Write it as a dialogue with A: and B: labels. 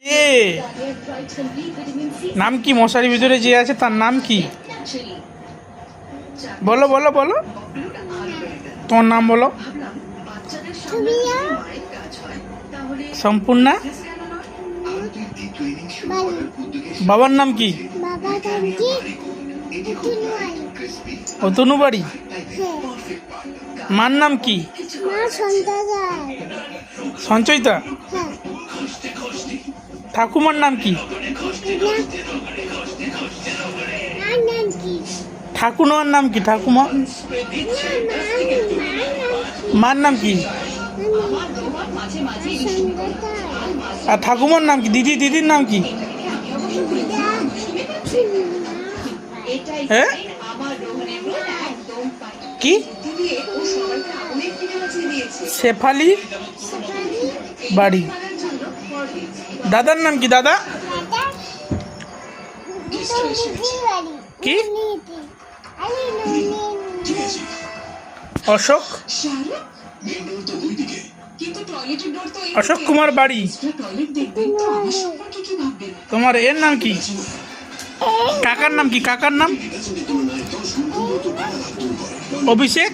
A: কে নাম কি? মশারির ভিতরে যে আছে তার নাম কি? বলো বলো বলো, তোমার নাম বলো। সম্পূর্ণা। বাবার নাম কি? অতনু বাড়ি। মার নাম কি? সঞ্চয়িতা। ঠাকুমার নাম কি? ঠাকুমার নাম কি? ঠাকুমা। মার নাম কি? আর ঠাকুমার নাম কি? দিদির নাম কি? হ্যাঁ কি? শেফালি বাড়ি। দাদার নাম কি? দাদা কি? অশোক। অশোক কুমার বাড়ি। তোমার এর নাম কি? কাকার নাম কি? কাকার নাম? অভিষেক।